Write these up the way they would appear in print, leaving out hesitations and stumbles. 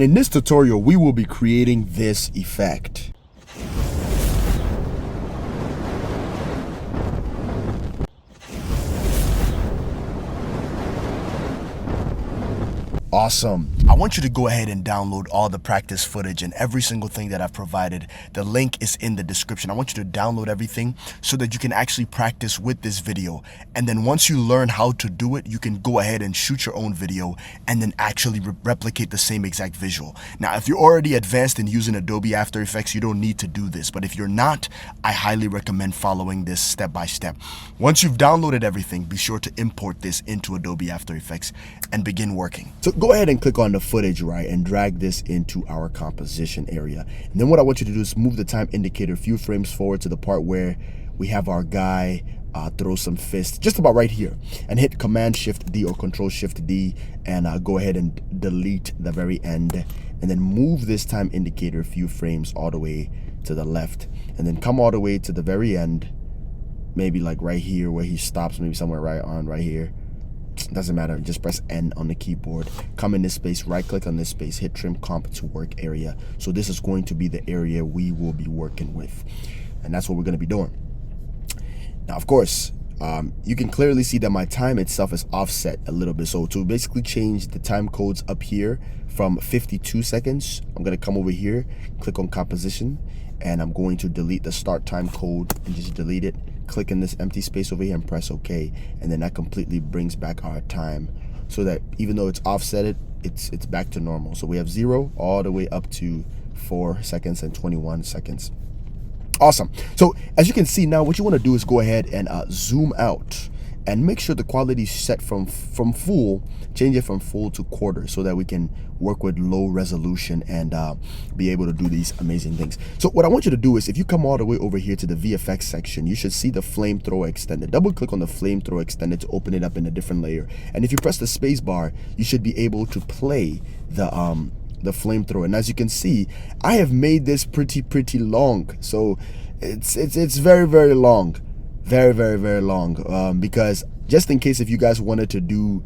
In this tutorial, we will be creating this effect. Awesome. I want you to go ahead and download all the practice footage and every single thing that I've provided. The link is in the description. I want you to download everything so that you can actually practice with this video. And then once you learn how to do it, you can go ahead and shoot your own video and then actually replicate the same exact visual. Now, if you're already advanced in using Adobe After Effects, you don't need to do this. But if you're not, I highly recommend following this step by step. Once you've downloaded everything, be sure to import this into Adobe After Effects and begin working. So go ahead and click on the footage, right, and drag this into our composition area. And then what I want you to do is move the time indicator a few frames forward to the part where we have our guy throw some fists, just about right here, and hit Command Shift D or Control Shift D and go ahead and delete the very end, and then move this time indicator a few frames all the way to the left, and then come all the way to the very end, maybe like right here where he stops, maybe somewhere right here. Doesn't matter, just press N on the keyboard, come in this space, right click on this space, hit trim comp to work area. So this is going to be the area we will be working with, and that's what we're going to be doing. Now, of course, you can clearly see that my time itself is offset a little bit. So to basically change the time codes up here from 52 seconds, I'm going to come over here, click on composition, and I'm going to delete the start time code and just delete it. Click in this empty space over here and press OK, and then that completely brings back our time, so that even though it's offsetted, it's back to normal. So we have 0 all the way up to 4 seconds and 21 seconds. Awesome. So as you can see now, what you want to do is go ahead and zoom out and make sure the quality is set from full, change it from full to quarter, so that we can work with low resolution and be able to do these amazing things. So what I want you to do is, if you come all the way over here to the VFX section, you should see the Flamethrower extended. Double click on the Flamethrower extended to open it up in a different layer. And if you press the space bar, you should be able to play the flamethrower. And as you can see, I have made this pretty long. So it's very long. Very long, because just in case if you guys wanted to do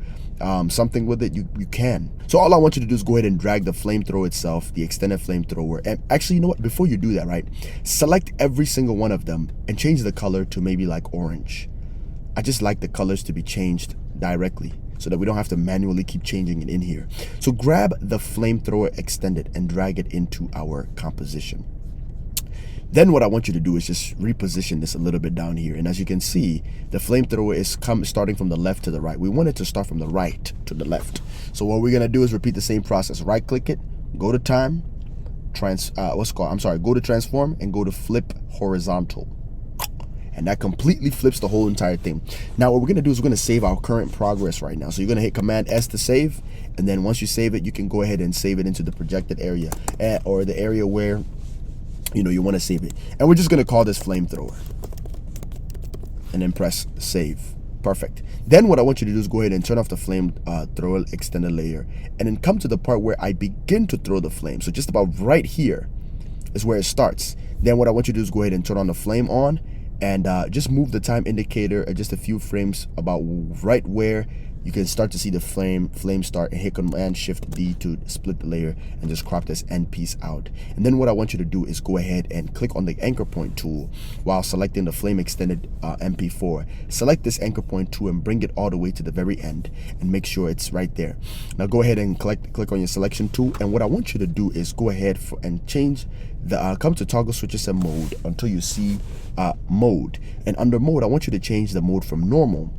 something with it, you can. So all I want you to do is go ahead and drag the flamethrower itself, the extended flamethrower, and actually, you know what, before you do that, right, select every single one of them and change the color to maybe like orange. I just like the colors to be changed directly, so that we don't have to manually keep changing it in here. So grab the flamethrower extended and drag it into our composition. Then what I want you to do is just reposition this a little bit down here. And as you can see, the flamethrower is starting from the left to the right. We want it to start from the right to the left. So what we're going to do is repeat the same process. Right click it, go to time, go to transform and go to flip horizontal. And that completely flips the whole entire thing. Now what we're going to do is we're going to save our current progress right now. So you're going to hit Command S to save. And then once you save it, you can go ahead and save it into the projected area, or the area where you want to save it. And we're just going to call this flamethrower and then press save. Perfect. Then what I want you to do is go ahead and turn off the flamethrower extended layer, and then come to the part where I begin to throw the flame. So just about right here is where it starts. Then what I want you to do is go ahead and turn on the flame on, and just move the time indicator just a few frames about right where you can start to see the flame start, and hit Command Shift D to split the layer and just crop this end piece out. And then what I want you to do is go ahead and click on the anchor point tool while selecting the flame extended MP4. Select this anchor point tool and bring it all the way to the very end and make sure it's right there. Now go ahead and click on your selection tool, and what I want you to do is go ahead and change the come to toggle switches and mode until you see mode. And under mode, I want you to change the mode from normal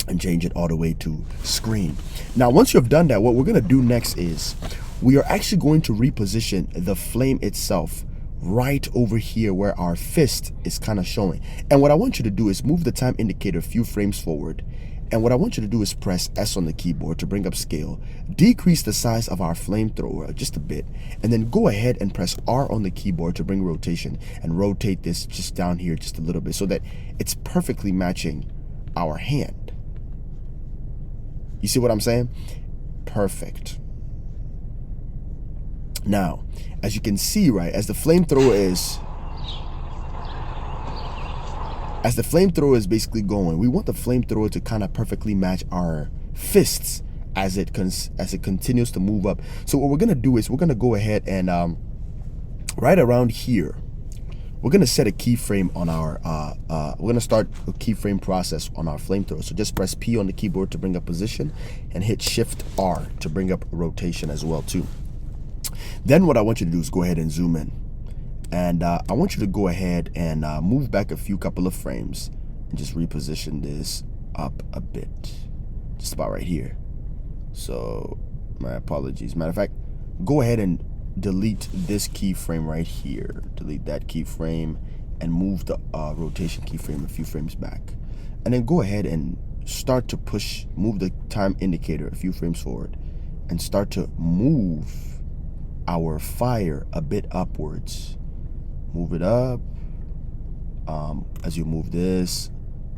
and change it all the way to screen. Now once you've done that, what we're going to do next is we are actually going to reposition the flame itself right over here where our fist is kind of showing. And what I want you to do is move the time indicator a few frames forward, and what I want you to do is press S on the keyboard to bring up scale, decrease the size of our flamethrower just a bit, and then go ahead and press R on the keyboard to bring rotation, and rotate this just down here just a little bit so that it's perfectly matching our hand. You see what I'm saying? Perfect. Now, as you can see, right, as the flamethrower is basically going, we want the flamethrower to kind of perfectly match our fists as it continues to move up. So what we're gonna do is we're gonna go ahead and right around here, we're gonna set a keyframe on our we're gonna start a keyframe process on our flamethrower. So just press P on the keyboard to bring up position and hit Shift R to bring up rotation as well too. Then what I want you to do is go ahead and zoom in, and I want you to go ahead and move back a couple of frames and just reposition this up a bit, just about right here. So my apologies. Matter of fact, go ahead and delete this keyframe right here. Delete that keyframe and move the rotation keyframe a few frames back. And then go ahead and start to move the time indicator a few frames forward and start to move our fire a bit upwards. Move it up. As you move this,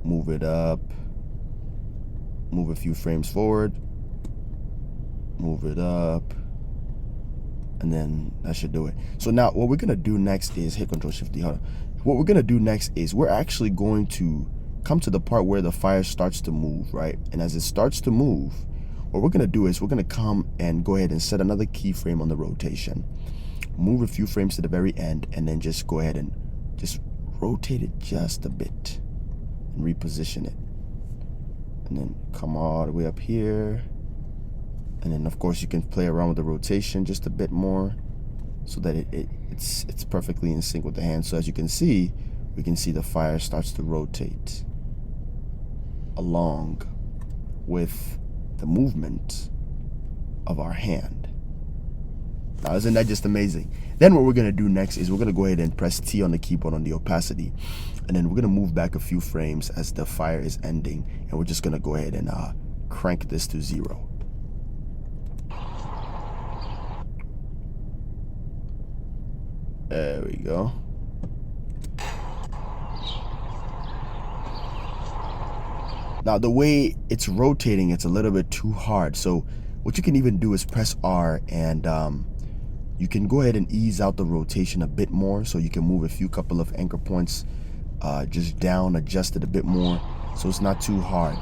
move it up. Move a few frames forward. Move it up. And then that should do it. So now what we're gonna do next is hit Control Shift D. Hold on. What we're gonna do next is we're actually going to come to the part where the fire starts to move, right? And as it starts to move, what we're gonna do is we're gonna come and go ahead and set another keyframe on the rotation. Move a few frames to the very end, and then just go ahead and just rotate it just a bit and reposition it. And then come all the way up here. And then of course you can play around with the rotation just a bit more so that it's perfectly in sync with the hand. So as you can see, we can see the fire starts to rotate along with the movement of our hand. Now, isn't that just amazing? Then what we're gonna do next is we're gonna go ahead and press T on the keyboard on the opacity, and then we're gonna move back a few frames as the fire is ending, and we're just gonna go ahead and crank this to 0. There we go. Now the way it's rotating, it's a little bit too hard. So what you can even do is press R, and you can go ahead and ease out the rotation a bit more. So you can move a couple of anchor points just down, adjust it a bit more so it's not too hard.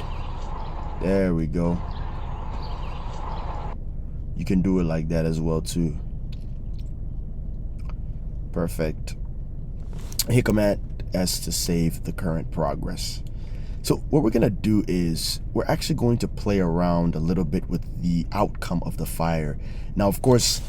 There we go. You can do it like that as well too. Perfect. Hit Command S to save the current progress. So what we're gonna do is we're actually going to play around a little bit with the outcome of the fire. Now, of course,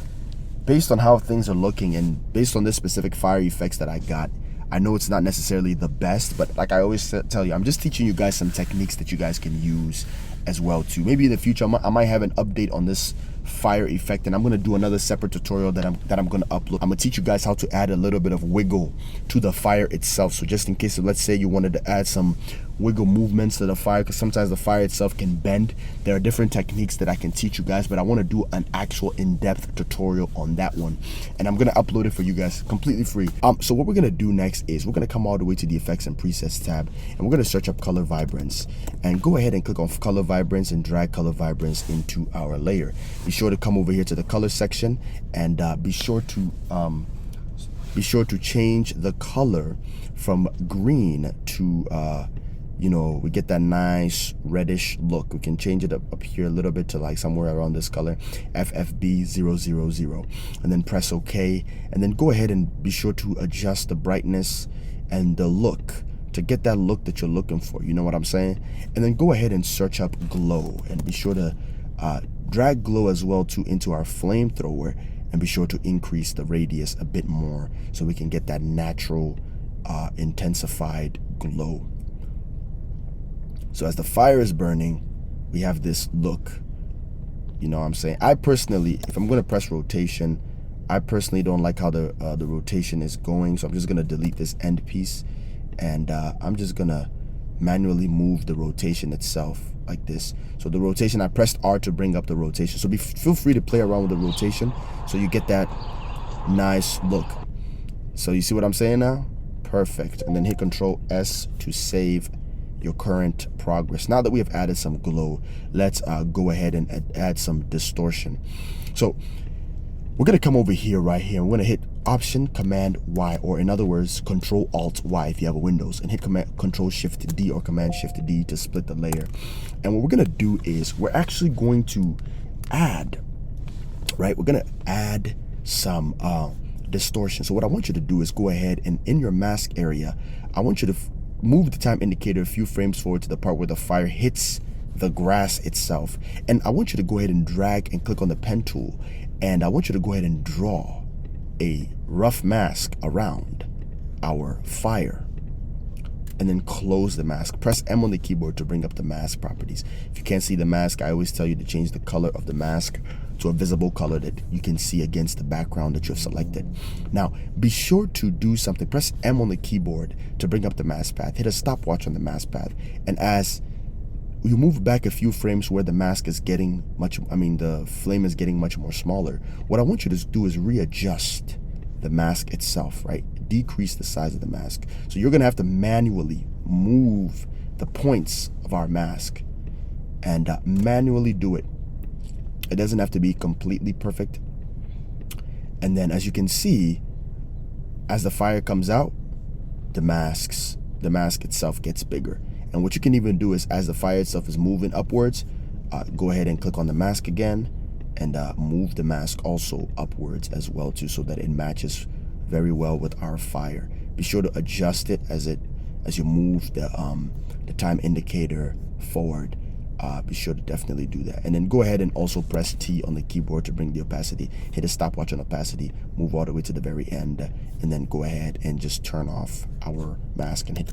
based on how things are looking and based on this specific fire effects that I got, I know it's not necessarily the best, but like I always tell you, I'm just teaching you guys some techniques that you guys can use as well too. Maybe in the future I might have an update on this fire effect, and I'm gonna do another separate tutorial that I'm gonna upload. I'm gonna teach you guys how to add a little bit of wiggle to the fire itself. So just in case, let's say you wanted to add some wiggle movements to the fire, because sometimes the fire itself can bend. There are different techniques that I can teach you guys, but I want to do an actual in-depth tutorial on that one, and I'm gonna upload it for you guys completely free. So what we're gonna do next is we're gonna come all the way to the Effects and Presets tab, and we're gonna search up Color Vibrance, and go ahead and click on Color Vibrance and drag Color Vibrance into our layer. Be sure to come over here to the color section, and be sure to change the color from green to you know, we get that nice reddish look. We can change it up here a little bit to like somewhere around this color, FFB000, and then press OK, and then go ahead and be sure to adjust the brightness and the look to get that look that you're looking for. You know what I'm saying? And then go ahead and search up glow, and be sure to drag glow as well too into our flamethrower, and be sure to increase the radius a bit more so we can get that natural intensified glow. So as the fire is burning, we have this look. You know what I'm saying? I personally, if I'm going to press rotation, I personally don't like how the rotation is going. So I'm just going to delete this end piece, and I'm just going to manually move the rotation itself like this. So the rotation, I pressed R to bring up the rotation. So feel free to play around with the rotation so you get that nice look. So you see what I'm saying now? Perfect. And then hit Control S to save your current progress. Now that we have added some glow, let's go ahead and add some distortion. So we're going to come over here, right here. We're going to hit Option Command Y, or in other words, Control Alt Y if you have a Windows, and hit Control Shift D or Command Shift D to split the layer. And what we're going to do is we're actually going to add, right? We're going to add some distortion. So what I want you to do is go ahead and in your mask area, I want you to move the time indicator a few frames forward to the part where the fire hits the grass itself. And I want you to go ahead and drag and click on the pen tool. And I want you to go ahead and draw a rough mask around our fire. And then close the mask. Press M on the keyboard to bring up the mask properties. If you can't see the mask, I always tell you to change the color of the mask to a visible color that you can see against the background that you have selected. Now, be sure to do something. Press M on the keyboard to bring up the mask path. Hit a stopwatch on the mask path. And as you move back a few frames where the mask is getting the flame is getting much more smaller, what I want you to do is readjust the mask itself, right? Decrease the size of the mask. So you're gonna have to manually move the points of our mask and manually do it. It doesn't have to be completely perfect. And then as you can see, as the fire comes out, the mask itself gets bigger. And what you can even do is, as the fire itself is moving upwards, go ahead and click on the mask again and move the mask also upwards as well too, so that it matches very well with our fire. Be sure to adjust it as you move the time indicator forward. Be sure to definitely do that. And then go ahead and also press T on the keyboard to bring the opacity. Hit a stopwatch on opacity, move all the way to the very end, and then go ahead and just turn off our mask and hit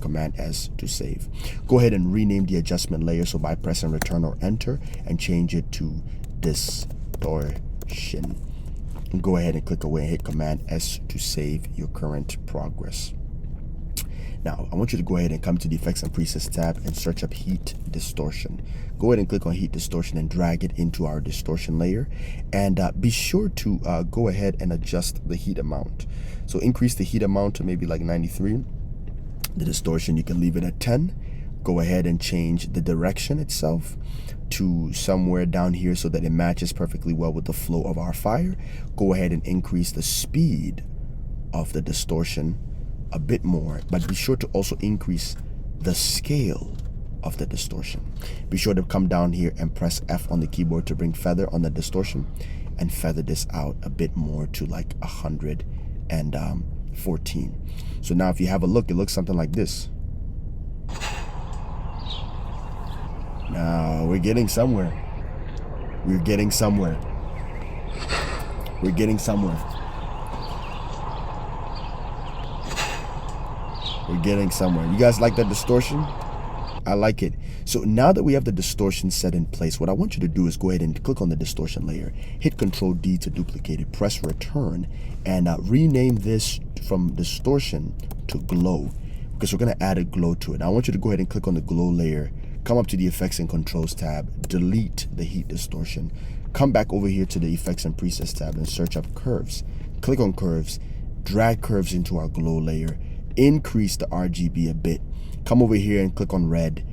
Command S to save. Go ahead and rename the adjustment layer, so by pressing Return or Enter, and change it to Distortion. And go ahead and click away and hit Command S to save your current progress. Now, I want you to go ahead and come to the Effects and Presets tab and search up Heat Distortion. Go ahead and click on Heat Distortion and drag it into our distortion layer. And be sure to go ahead and adjust the heat amount. So increase the heat amount to maybe like 93. The distortion, you can leave it at 10. Go ahead and change the direction itself to somewhere down here so that it matches perfectly well with the flow of our fire. Go ahead and increase the speed of the distortion a bit more, but be sure to also increase the scale of the distortion. Be sure to come down here and press F on the keyboard to bring feather on the distortion and feather this out a bit more to like 114. So now if you have a look, it looks something like this. Now we're getting somewhere. We're getting somewhere. We're getting somewhere. We're getting somewhere. You guys like that distortion? I like it. So now that we have the distortion set in place, what I want you to do is go ahead and click on the distortion layer, hit Control D to duplicate it, press Return, and rename this from distortion to glow, because we're going to add a glow to it. Now I want you to go ahead and click on the glow layer, come up to the Effects and Controls tab, delete the heat distortion, come back over here to the Effects and Presets tab and search up curves. Click on curves, drag curves into our glow layer, increase the RGB a bit, come over here and click on red,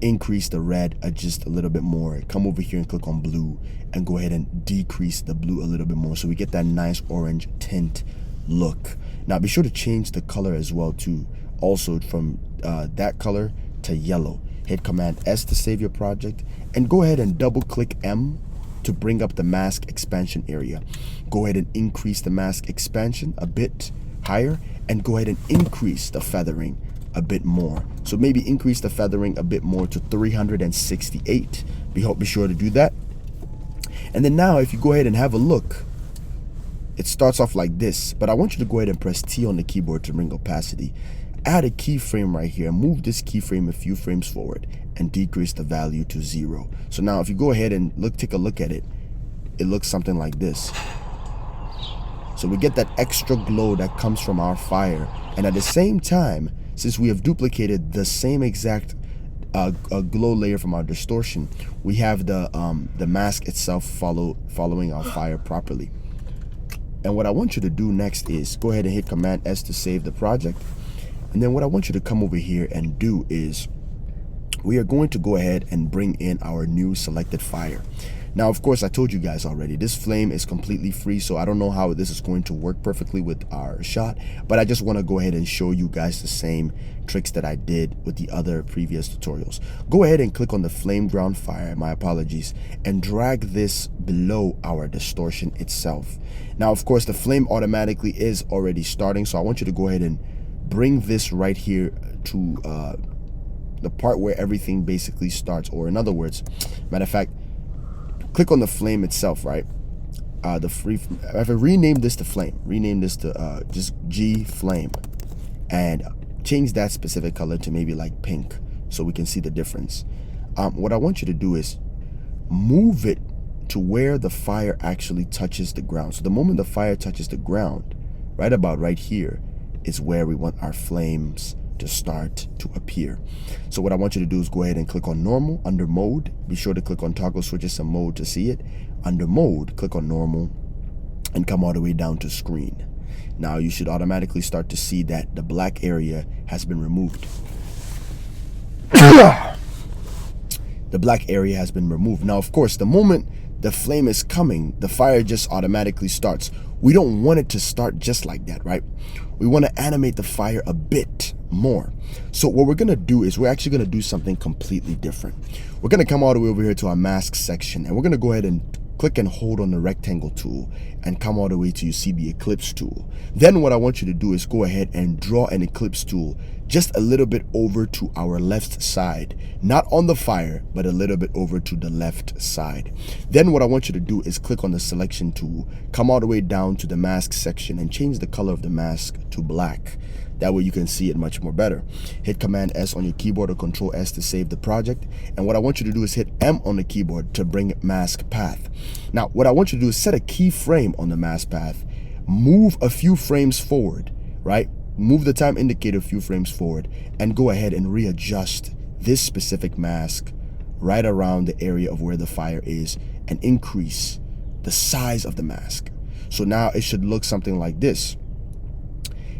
increase the red just a little bit more, come over here and click on blue and go ahead and decrease the blue a little bit more so we get that nice orange tint look. Now be sure to change the color as well too, also from that color to yellow. Hit Command S to save your project and go ahead and double click M to bring up the mask expansion area. Go ahead and increase the mask expansion a bit higher and go ahead and increase the feathering a bit more. So maybe increase the feathering a bit more to 368. Be sure to do that. And then now if you go ahead and have a look, it starts off like this, but I want you to go ahead and press T on the keyboard to bring opacity. Add a keyframe right here, move this keyframe a few frames forward and decrease the value to 0. So now if you go ahead and take a look at it, it looks something like this. So we get that extra glow that comes from our fire, and at the same time, since we have duplicated the same exact glow layer from our distortion, we have the mask itself following our fire properly. And what I want you to do next is go ahead and hit Command S to save the project. And then what I want you to come over here and do is we are going to go ahead and bring in our new selected fire. Now, of course, I told you guys already, this flame is completely free, so I don't know how this is going to work perfectly with our shot, but I just want to go ahead and show you guys the same tricks that I did with the other previous tutorials. Go ahead and click on the flame ground fire, my apologies, and drag this below our distortion itself. Now, of course, the flame automatically is already starting, so I want you to go ahead and bring this right here to the part where everything basically starts, or in other words, matter of fact, click on the flame itself, right? I've renamed this to flame. Rename this to just G flame, and change that specific color to maybe like pink, so we can see the difference. What I want you to do is move it to where the fire actually touches the ground. So the moment the fire touches the ground, right about right here, is where we want our flames to start to appear. So what I want you to do is go ahead and click on normal under mode. Be sure to click on toggle switches and mode to see it. Under mode, click on normal and come all the way down to screen. Now you should automatically start to see that the black area has been removed. The black area has been removed. Now, of course, the moment the flame is coming, the fire just automatically starts. We don't want it to start just like that, right? We want to animate the fire a bit more. So what we're going to do is we're actually going to do something completely different. We're going to come all the way over here to our mask section, and we're going to go ahead and click and hold on the rectangle tool and come all the way to you see the eclipse tool. Then what I want you to do is go ahead and draw an eclipse tool just a little bit over to our left side, not on the fire, but a little bit over to the left side. Then what I want you to do is click on the selection tool, come all the way down to the mask section and change the color of the mask to black. That way you can see it much more better. Hit Command S on your keyboard or Control S to save the project. And what I want you to do is hit M on the keyboard to bring mask path. Now, what I want you to do is set a keyframe on the mask path. Move a few frames forward, right? Move the time indicator a few frames forward and go ahead and readjust this specific mask right around the area of where the fire is and increase the size of the mask. So now it should look something like this.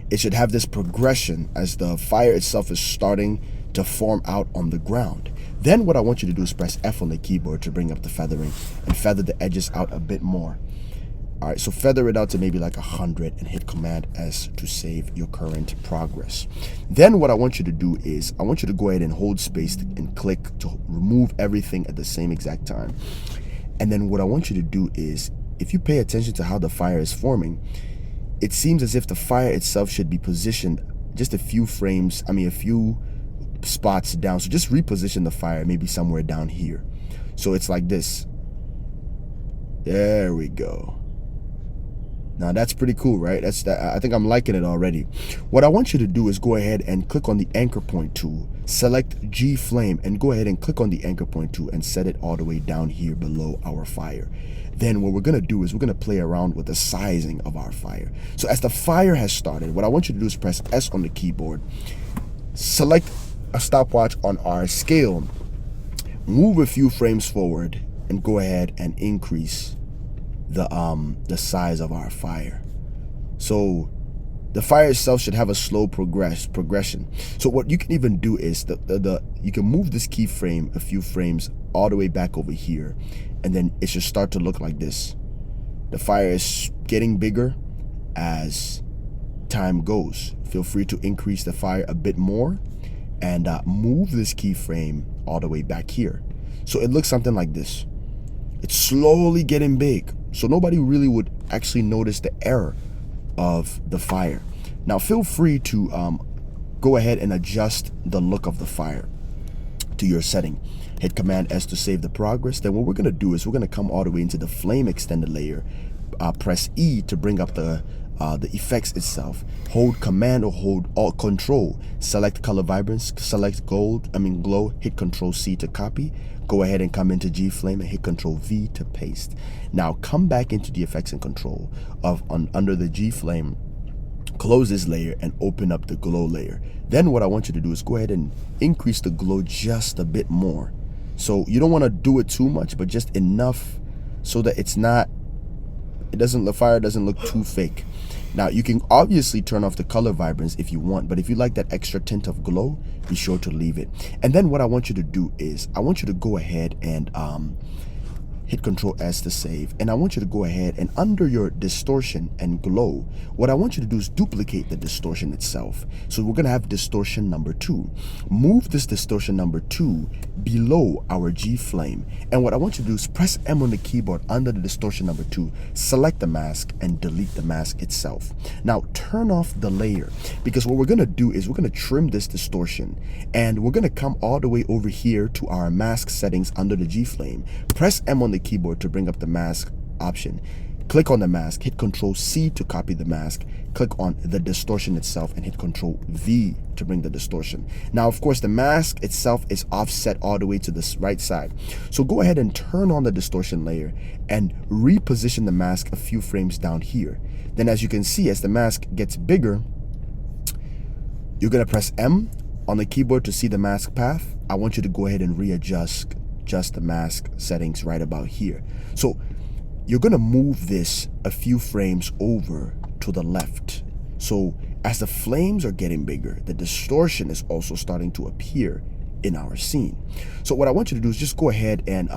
It should have this progression as the fire itself is starting to form out on the ground. Then what I want you to do is press F on the keyboard to bring up the feathering and feather the edges out a bit more. All right, so feather it out to maybe like 100 and hit Command S to save your current progress. Then what I want you to do is I want you to go ahead and hold space and click to remove everything at the same exact time. And then what I want you to do is, if you pay attention to how the fire is forming, it seems as if the fire itself should be positioned just a few spots down. So just reposition the fire maybe somewhere down here. So it's like this. There we go. Now that's pretty cool, right? I think I'm liking it already. What I want you to do is go ahead and click on the anchor point tool, select G flame, and go ahead and click on the anchor point tool and set it all the way down here below our fire. Then what we're going to do is we're going to play around with the sizing of our fire. So as the fire has started, what I want you to do is press S on the keyboard, select a stopwatch on our scale, move a few frames forward, and go ahead and increase the size of our fire. So the fire itself should have a slow progression. So what you can even do is you can move this keyframe a few frames all the way back over here, and then it should start to look like this. The fire is getting bigger as time goes. Feel free to increase the fire a bit more and move this keyframe all the way back here. So it looks something like this. It's slowly getting big, so nobody really would actually notice the error of the fire. Now feel free to go ahead and adjust the look of the fire to your setting. Hit Command S to save the progress. Then what we're going to do is we're going to come all the way into the flame extended layer, press E to bring up the effects itself, hold Command or hold Alt Control, select color vibrance, select glow, hit Control C to copy, go ahead and come into G flame and hit Control V to paste. Now come back into the effects and control under the G flame, close this layer and open up the glow layer. Then what I want you to do is go ahead and increase the glow just a bit more. So you don't want to do it too much, but just enough so that the fire doesn't look too fake. Now you can obviously turn off the color vibrance if you want, but if you like that extra tint of glow, be sure to leave it. And then what I want you to do is I want you to go ahead and hit Control S to save, and I want you to go ahead and under your distortion and glow, what I want you to do is duplicate the distortion itself. So we're gonna have distortion number 2. Move this distortion number 2 below our G flame, and what I want you to do is press M on the keyboard under the distortion number 2, select the mask, and delete the mask itself. Now turn off the layer, because what we're gonna do is we're gonna trim this distortion, and we're gonna come all the way over here to our mask settings under the G flame. Press M on the keyboard to bring up the mask option. Click on the mask, hit Control C to copy the mask, click on the distortion itself and hit Control V to bring the distortion. Now of course the mask itself is offset all the way to the right side. So go ahead and turn on the distortion layer and reposition the mask a few frames down here. Then as you can see, as the mask gets bigger, you're gonna press M on the keyboard to see the mask path. I want you to go ahead and readjust the mask settings right about here. So you're gonna move this a few frames over to the left. So as the flames are getting bigger, the distortion is also starting to appear in our scene. So what I want you to do is just go ahead and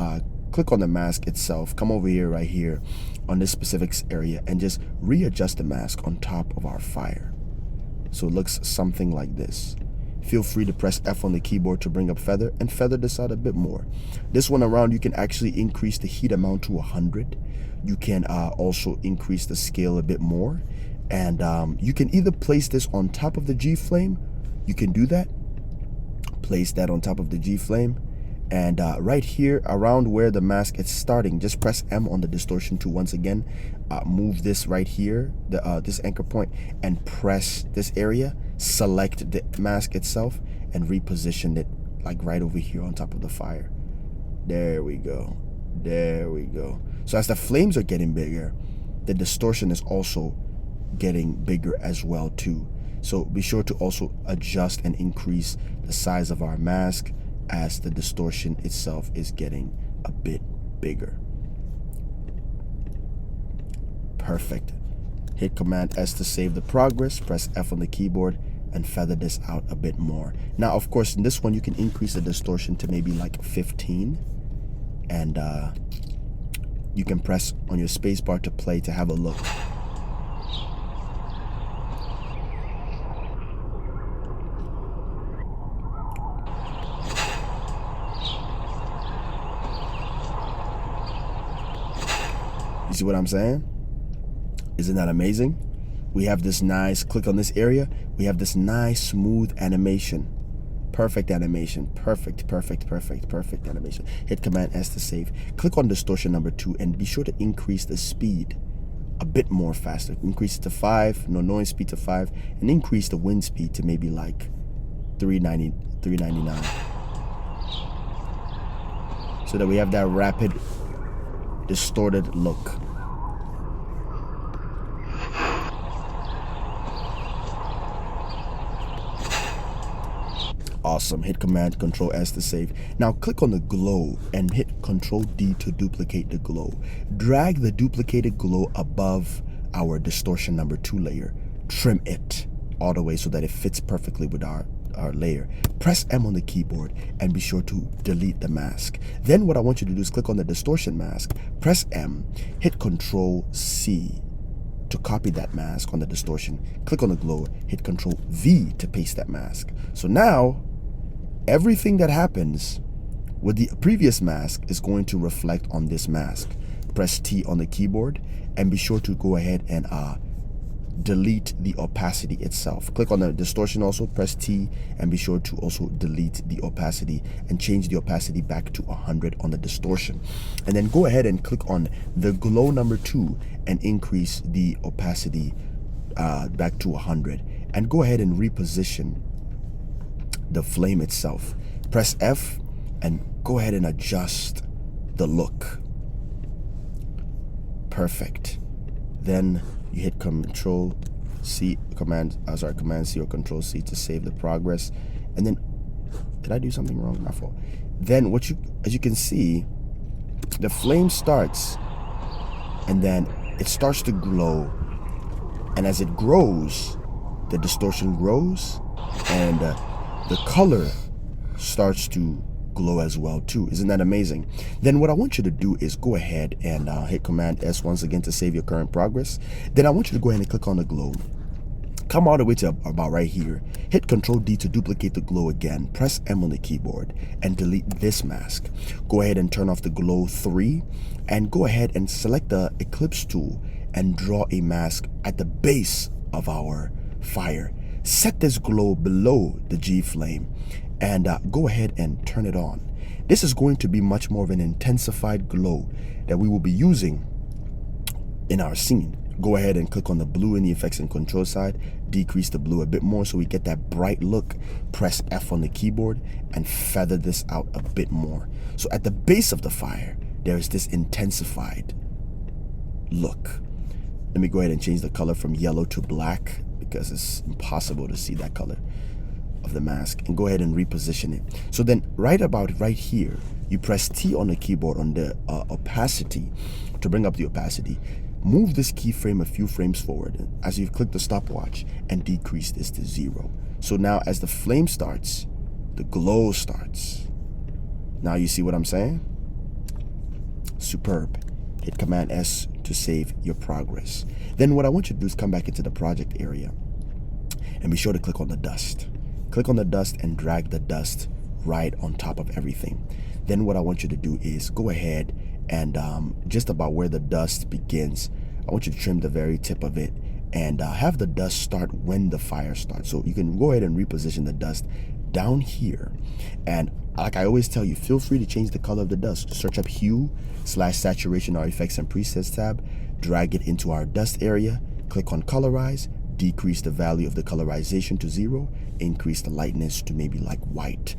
click on the mask itself, come over here right here on this specific area and just readjust the mask on top of our fire. So it looks something like this. Feel free to press F on the keyboard to bring up feather and feather this out a bit more. This one around, you can actually increase the heat amount to 100. You can also increase the scale a bit more. And you can either place this on top of the G flame. You can do that. Place that on top of the G flame. And right here around where the mask is starting, just press M on the distortion tool once again. Move this right here, this anchor point, and press this area. Select the mask itself and reposition it like right over here on top of the fire. There we go. There we go. So as the flames are getting bigger, the distortion is also getting bigger as well too. So be sure to also adjust and increase the size of our mask as the distortion itself is getting a bit bigger. Perfect. Hit Command S to save the progress, press F on the keyboard and feather this out a bit more. Now of course in this one you can increase the distortion to maybe like 15, and you can press on your spacebar to play to have a look. You see what I'm saying? Isn't that amazing? We have this nice, click on this area, we have this nice smooth animation. Perfect animation, perfect animation. Hit Command S to save. Click on distortion number 2 and be sure to increase the speed a bit more faster. Increase it to 5, no noise speed to 5, and increase the wind speed to maybe like 399. So that we have that rapid, distorted look. Awesome. Hit Command Control S to save. Now click on the glow and hit Control D to duplicate the glow. Drag the duplicated glow above our distortion number 2 layer. Trim it all the way so that it fits perfectly with our layer. Press M on the keyboard and be sure to delete the mask. Then what I want you to do is click on the distortion mask, press M, hit Control C to copy that mask on the distortion. Click on the glow, hit Control V to paste that mask. So now everything that happens with the previous mask is going to reflect on this mask. Press T on the keyboard and be sure to go ahead and delete the opacity itself. Click on the distortion also, press T and be sure to also delete the opacity and change the opacity back to 100 on the distortion. And then go ahead and click on the glow number 2 and increase the opacity back to 100. And go ahead and reposition the flame itself. Press F and go ahead and adjust the look. Perfect. Then you hit Command C or Control C to save the progress. And then, did I do something wrong? My fault. Then as you can see, the flame starts and then it starts to glow. And as it grows, the distortion grows and the color starts to glow as well too. Isn't that amazing? Then what I want you to do is go ahead and hit Command S once again to save your current progress. Then I want you to go ahead and click on the glow. Come all the way to about right here. Hit Control D to duplicate the glow again. Press M on the keyboard and delete this mask. Go ahead and turn off the glow 3 and go ahead and select the eclipse tool and draw a mask at the base of our fire. Set this glow below the G flame and go ahead and turn it on. This is going to be much more of an intensified glow that we will be using in our scene. Go ahead and click on the blue in the effects and control side, decrease the blue a bit more so we get that bright look. Press F on the keyboard and feather this out a bit more. So at the base of the fire, there is this intensified look. Let me go ahead and change the color from yellow to black because it's impossible to see that color of the mask, and go ahead and reposition it. So then right about right here, you press T on the keyboard on the opacity to bring up the opacity. Move this keyframe a few frames forward as you click the stopwatch and decrease this to 0. So now as the flame starts, the glow starts. Now you see what I'm saying? Superb. Hit Command S to save your progress. Then what I want you to do is come back into the project area and be sure to click on the dust. Click on the dust and drag the dust right on top of everything. Then what I want you to do is go ahead and just about where the dust begins, I want you to trim the very tip of it and have the dust start when the fire starts. So you can go ahead and reposition the dust down here. And like I always tell you, feel free to change the color of the dust. Search up hue/saturation or effects and presets tab, drag it into our dust area, click on colorize, decrease the value of the colorization to 0, increase the lightness to maybe like white.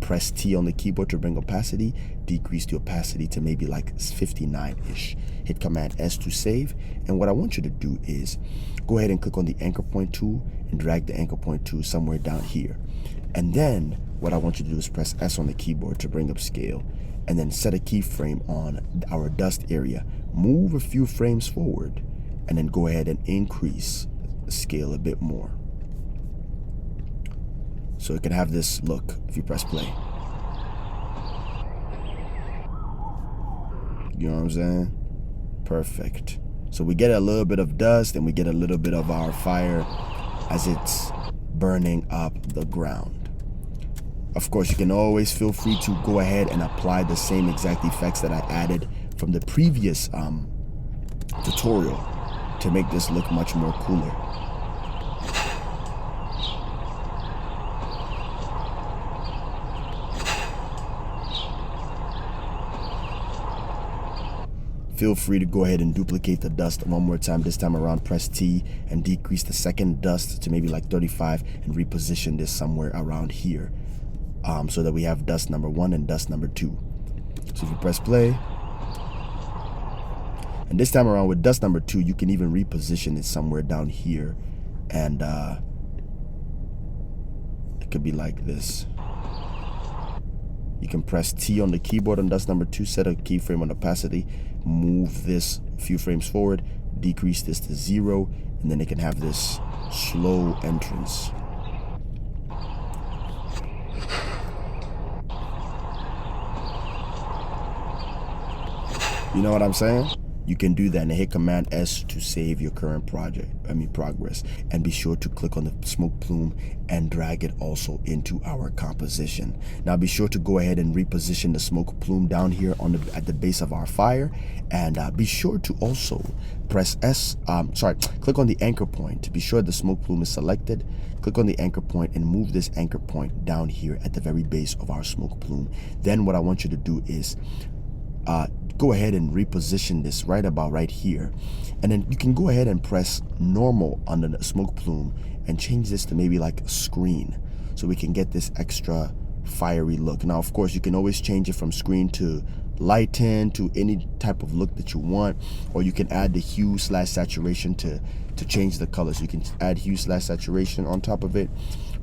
Press T on the keyboard to bring opacity, decrease the opacity to maybe like 59-ish. Hit Command S to save. And what I want you to do is go ahead and click on the anchor point tool and drag the anchor point tool somewhere down here. And then what I want you to do is press S on the keyboard to bring up scale, and then set a keyframe on our dust area. Move a few frames forward, and then go ahead and increase the scale a bit more. So it can have this look if you press play. You know what I'm saying? Perfect. So we get a little bit of dust and we get a little bit of our fire as it's burning up the ground. Of course, you can always feel free to go ahead and apply the same exact effects that I added from the previous tutorial to make this look much more cooler. Feel free to go ahead and duplicate the dust one more time. This time around, press T and decrease the second dust to maybe like 35 and reposition this somewhere around here so that we have dust number 1 and dust number 2. So if you press play, and this time around with dust number 2, you can even reposition it somewhere down here, and it could be like this. You can press T on the keyboard on dust number 2, set a keyframe on opacity, move this a few frames forward, decrease this to 0, and then it can have this slow entrance. You know what I'm saying? You can do that and hit Command S to save your current progress. And be sure to click on the smoke plume and drag it also into our composition. Now be sure to go ahead and reposition the smoke plume down here on at the base of our fire. And be sure to also press click on the anchor point. Be sure the smoke plume is selected. Click on the anchor point and move this anchor point down here at the very base of our smoke plume. Then what I want you to do is go ahead and reposition this right about right here, and then you can go ahead and press normal under the smoke plume and change this to maybe like a screen so we can get this extra fiery look. Now of course you can always change it from screen to lighten to any type of look that you want, or you can add the hue/saturation to change the color. So you can add hue/saturation on top of it,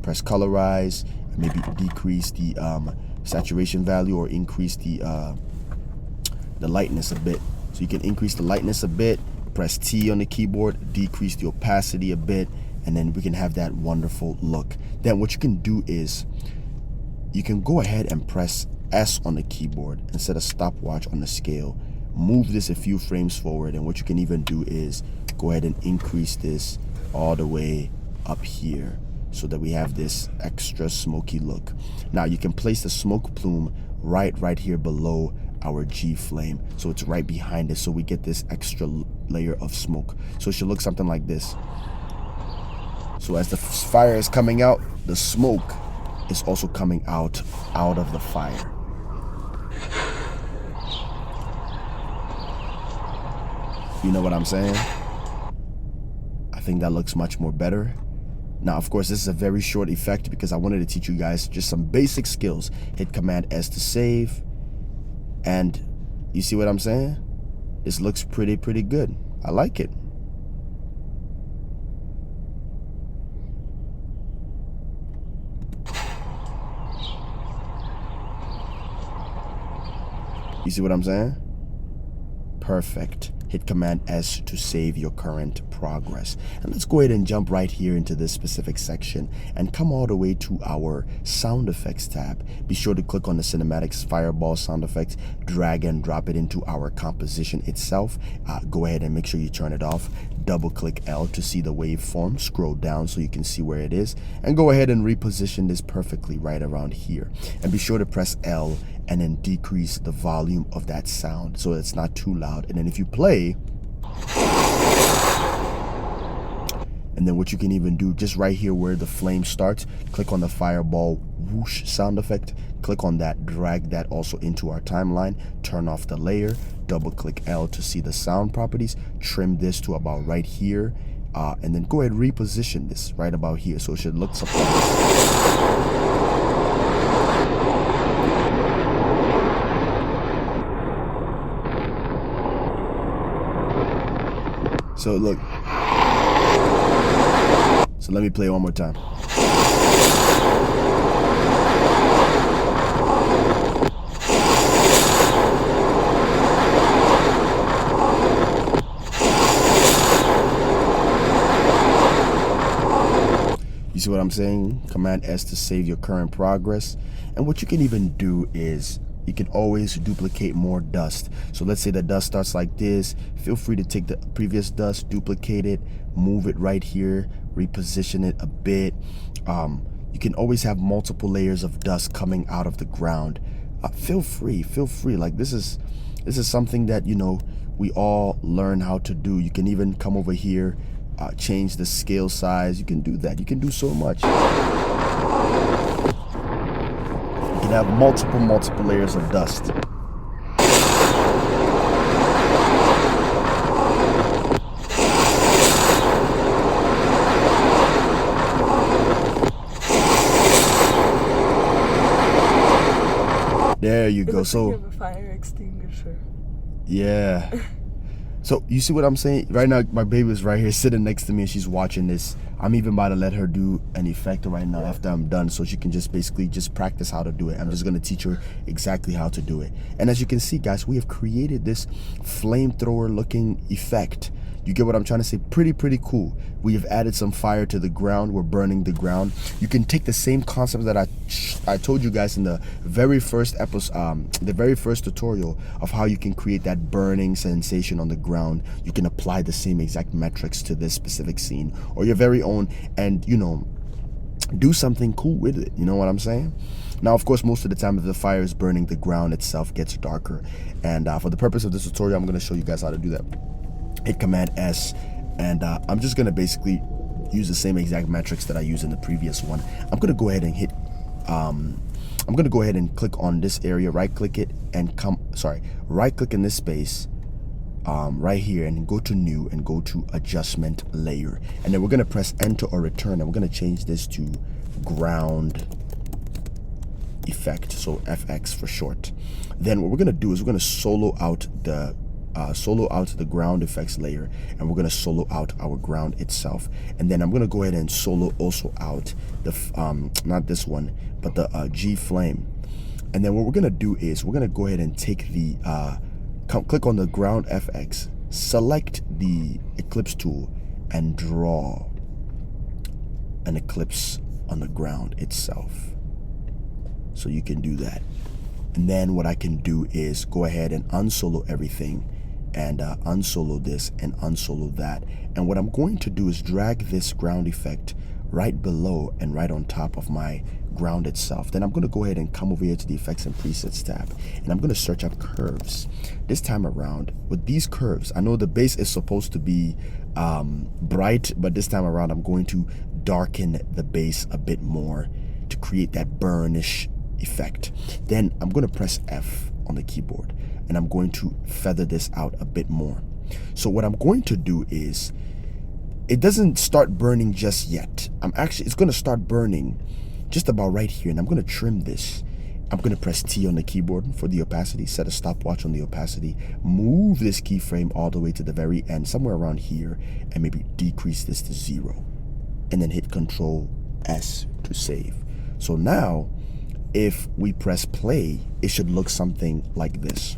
press colorize, and maybe decrease the saturation value or increase the lightness a bit. So you can increase the lightness a bit, press T on the keyboard, decrease the opacity a bit, and then we can have that wonderful look. Then what you can do is you can go ahead and press S on the keyboard and set a stopwatch on the scale. Move this a few frames forward, and what you can even do is go ahead and increase this all the way up here so that we have this extra smoky look. Now you can place the smoke plume right here below our G flame, so it's right behind it, so we get this extra layer of smoke. So it should look something like this. So as the fire is coming out, the smoke is also coming out of the fire. You know what I'm saying? I think that looks much more better. Now, of course, this is a very short effect because I wanted to teach you guys just some basic skills. Hit Command S to save. And you see what I'm saying? This looks pretty good. I like it. You see what I'm saying? Perfect. Hit Command S to save your current progress. And let's go ahead and jump right here into this specific section and come all the way to our sound effects tab. Be sure to click on the cinematics fireball sound effects, drag and drop it into our composition itself. Go ahead and make sure you turn it off. Double click L to see the waveform. Scroll down so you can see where it is, and go ahead and reposition this perfectly right around here. And be sure to press L and then decrease the volume of that sound so it's not too loud. And then if you play, and then what you can even do just right here where the flame starts, click on the fireball whoosh sound effect, click on that, drag that also into our timeline, turn off the layer, double click L to see the sound properties, trim this to about right here, and then go ahead and reposition this right about here so it should look something like this. So look, so let me play one more time. You see what I'm saying? Command S to save your current progress. And what you can even do is you can always duplicate more dust. So let's say the dust starts like this. Feel free to take the previous dust, duplicate it, move it right here, reposition it a bit. You can always have multiple layers of dust coming out of the ground. Feel free. Like this is something that, you know, we all learn how to do. You can even come over here, change the scale size. You can do that. You can do so much. You can have multiple layers of dust. There you go. So you have a fire extinguisher. Yeah. So you see what I'm saying? Right now, my baby is right here sitting next to me and she's watching this. I'm even about to let her do an effect right now after I'm done so she can just basically just practice how to do it. I'm just going to teach her exactly how to do it. And as you can see, guys, we have created this flamethrower looking effect. You get what I'm trying to say? Pretty cool. We have added some fire to the ground. We're burning the ground. You can take the same concept that I told you guys in the very first episode, the very first tutorial of how you can create that burning sensation on the ground. You can apply the same exact metrics to this specific scene or your very own, and you know, do something cool with it. You know what I'm saying? Now, of course, most of the time, if the fire is burning, the ground itself gets darker. And for the purpose of this tutorial, I'm going to show you guys how to do that. Hit Command S, and I'm just gonna basically use the same exact metrics that I used in the previous one. I'm gonna go ahead and hit I'm gonna go ahead and click on this area, right click it, and right click in this space right here, and go to new and go to adjustment layer, and then we're gonna press enter or return, and we're gonna change this to ground effect, so FX for short. Then what we're gonna do is we're gonna solo out the ground effects layer, and we're going to solo out our ground itself. And then I'm going to go ahead and solo also out the not this one, but the G flame. And then what we're going to do is we're going to go ahead and take the click on the ground FX, select the eclipse tool, and draw an eclipse on the ground itself. So you can do that. And then what I can do is go ahead and unsolo everything and unsolo this and unsolo that. And what I'm going to do is drag this ground effect right below and right on top of my ground itself. Then I'm going to go ahead and come over here to the effects and presets tab, and I'm going to search up curves. This time around with these curves, I know the base is supposed to be bright, but this time around I'm going to darken the base a bit more to create that burnish effect. Then I'm going to press F on the keyboard and I'm going to feather this out a bit more. So what I'm going to do is, it doesn't start burning just yet. It's going to start burning just about right here, and I'm going to trim this. I'm going to press T on the keyboard for the opacity, set a stopwatch on the opacity, move this keyframe all the way to the very end, somewhere around here, and maybe decrease this to 0, and then hit Control S to save. So now, if we press play, it should look something like this.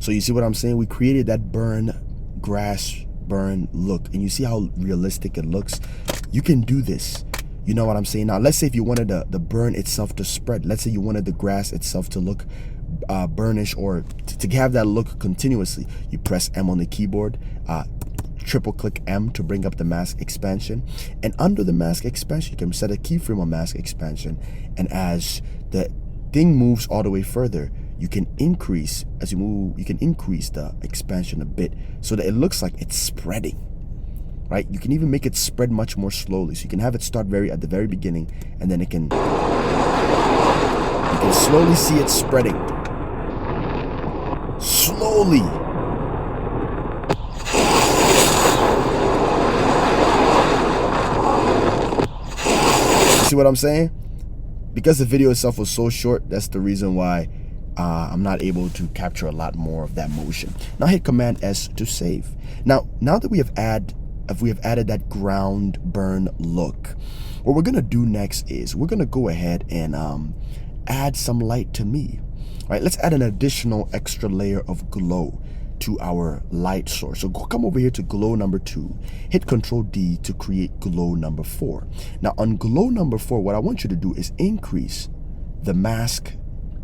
So you see what I'm saying? We created that grass burn look, and you see how realistic it looks. You can do this. You know what I'm saying? Now, let's say if you wanted the burn itself to spread. Let's say you wanted the grass itself to look burnish, or to have that look continuously. You press M on the keyboard, triple click M to bring up the mask expansion. And under the mask expansion, you can set a keyframe on mask expansion. And as the thing moves all the way further, you can increase, as you move, you can increase the expansion a bit so that it looks like it's spreading, right? You can even make it spread much more slowly. So you can have it start at the very beginning, and then you can slowly see it spreading. Slowly. See what I'm saying? Because the video itself was so short, that's the reason why I'm not able to capture a lot more of that motion. Now hit Command S to save. Now that we have added that ground burn look, what we're gonna do next is we're gonna go ahead and add some light to me. All right, let's add an additional extra layer of glow to our light source. So come over here to glow number 2, hit Control D to create glow number 4. Now on glow number 4, what I want you to do is increase the mask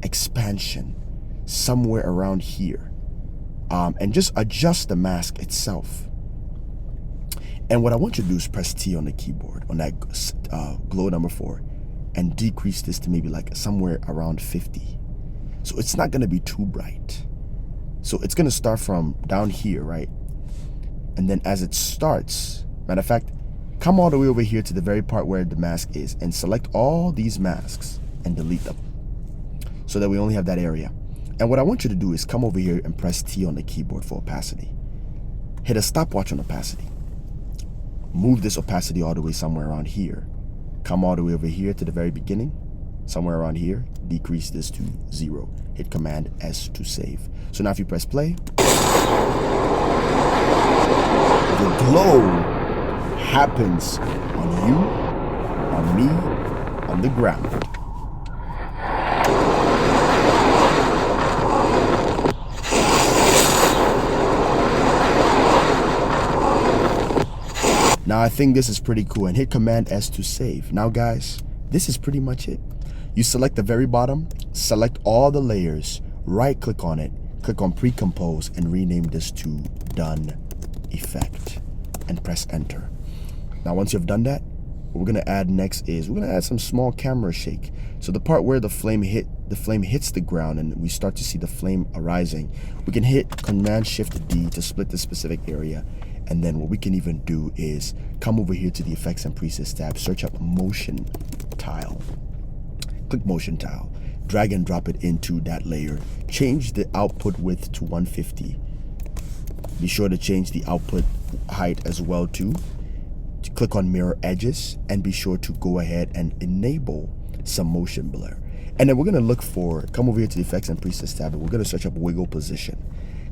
expansion somewhere around here, and just adjust the mask itself. And what I want you to do is press T on the keyboard on that glow number 4 and decrease this to maybe like somewhere around 50. So it's not going to be too bright. So it's going to start from down here, right? And then as it starts, matter of fact, come all the way over here to the very part where the mask is and select all these masks and delete them, so that we only have that area. And what I want you to do is come over here and press T on the keyboard for opacity. Hit a stopwatch on opacity. Move this opacity all the way somewhere around here. Come all the way over here to the very beginning, somewhere around here. Decrease this to 0. Hit Command S to save. So now if you press play, the glow happens on you, on me, on the ground. Now I think this is pretty cool, and hit Command S to save. Now guys, this is pretty much it. You select the very bottom, select all the layers, right click on it, click on pre-compose and rename this to done effect and press enter. Now once you've done that, what we're gonna add next is we're gonna add some small camera shake. So the part where the flame hits the ground and we start to see the flame arising, we can hit Command Shift D to split the specific area. And then what we can even do is come over here to the effects and presets tab, search up motion tile, click motion tile, drag and drop it into that layer, change the output width to 150. Be sure to change the output height as well too. Click on mirror edges and be sure to go ahead and enable some motion blur. And then we're gonna come over here to the effects and presets tab, and we're gonna search up wiggle position.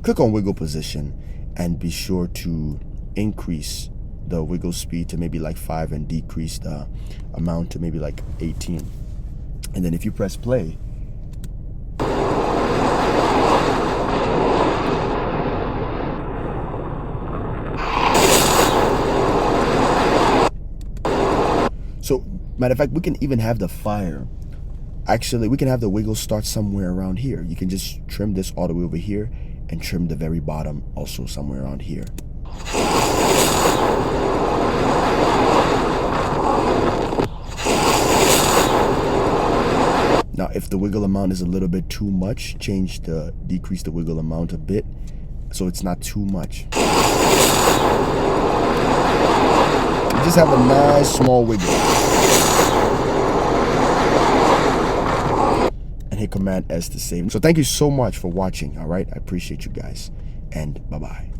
Click on wiggle position and be sure to increase the wiggle speed to maybe like 5 and decrease the amount to maybe like 18. And then if you press play, so matter of fact, we can even have the fire. Actually, we can have the wiggle start somewhere around here. You can just trim this all the way over here and trim the very bottom also somewhere around here. Now, if the wiggle amount is a little bit too much, decrease the wiggle amount a bit so it's not too much. You just have a nice small wiggle. And hit Command S to save. So thank you so much for watching, all right? I appreciate you guys, and bye-bye.